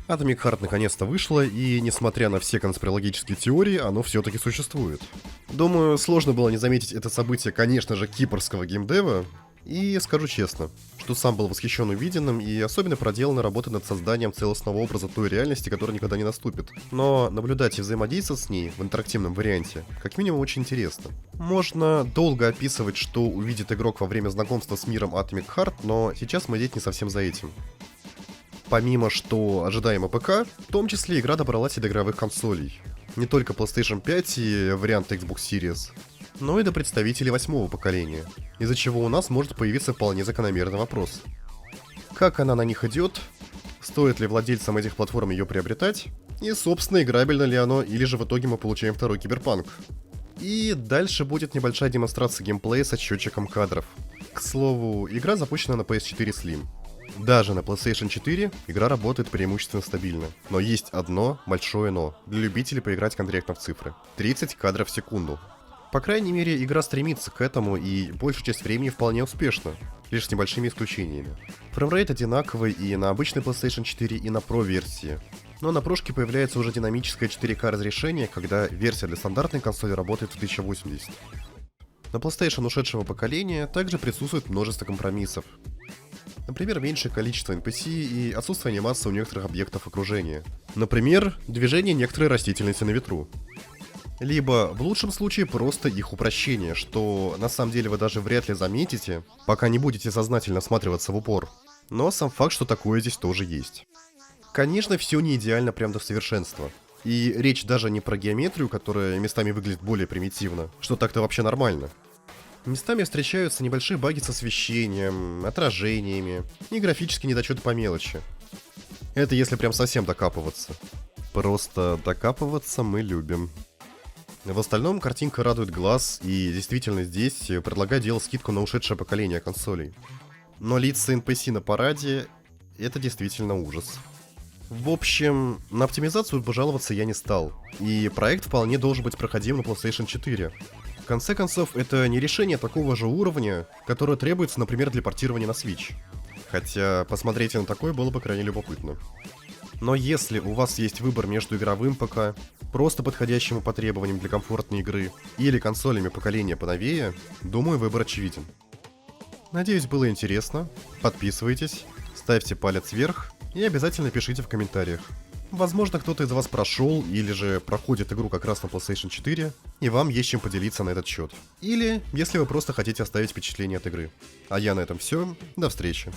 Atomic Heart наконец-то вышло, и несмотря на все конспирологические теории, оно все-таки существует. Думаю, сложно было не заметить это событие, конечно же, кипрского геймдева, и скажу честно, что сам был восхищен увиденным и особенно проделана работа над созданием целостного образа той реальности, которая никогда не наступит. Но наблюдать и взаимодействовать с ней в интерактивном варианте, как минимум, очень интересно. Можно долго описывать, что увидит игрок во время знакомства с миром Atomic Heart, но сейчас мы здесь не совсем за этим. Помимо что ожидаемо ПК, в том числе игра добралась и до игровых консолей. Не только PlayStation 5 и варианты Xbox Series, но и до представителей 8-го поколения, из-за чего у нас может появиться вполне закономерный вопрос. Как она на них идет, стоит ли владельцам этих платформ ее приобретать, и собственно играбельно ли оно, или же в итоге мы получаем второй Киберпанк. И дальше будет небольшая демонстрация геймплея с отсчетчиком кадров. К слову, игра запущена на PS4 Slim. Даже на PlayStation 4 игра работает преимущественно стабильно. Но есть одно большое но для любителей поиграть конкретно в цифры. 30 кадров в секунду. По крайней мере, игра стремится к этому и большую часть времени вполне успешно, лишь с небольшими исключениями. Фреймрейт одинаковый и на обычной PlayStation 4, и на Pro версии. Но на прошке появляется уже динамическое 4К разрешение, когда версия для стандартной консоли работает в 1080. На PlayStation ушедшего поколения также присутствует множество компромиссов. Например, меньшее количество NPC и отсутствие анимации у некоторых объектов окружения. Например, движение некоторой растительности на ветру. Либо, в лучшем случае, просто их упрощение, что на самом деле вы даже вряд ли заметите, пока не будете сознательно всматриваться в упор. Но сам факт, что такое здесь тоже есть. Конечно, все не идеально прям до совершенства. И речь даже не про геометрию, которая местами выглядит более примитивно, что так-то вообще нормально. Местами встречаются небольшие баги с освещением, отражениями и графические недочеты по мелочи. Это если прям совсем докапываться. Просто докапываться мы любим. В остальном картинка радует глаз, и действительно здесь предлагаю делать скидку на ушедшее поколение консолей. Но лица NPC на параде — это действительно ужас. В общем, на оптимизацию пожаловаться я не стал, и проект вполне должен быть проходим на PlayStation 4. В конце концов, это не решение такого же уровня, которое требуется, например, для портирования на Switch. Хотя посмотреть на такое было бы крайне любопытно. Но если у вас есть выбор между игровым ПК, просто подходящим по требованиям для комфортной игры, или консолями поколения поновее, думаю, выбор очевиден. Надеюсь, было интересно. Подписывайтесь, ставьте палец вверх и обязательно пишите в комментариях. Возможно, кто-то из вас прошел или же проходит игру как раз на PlayStation 4, и вам есть чем поделиться на этот счет. Или, если вы просто хотите оставить впечатление от игры. А я на этом все. До встречи.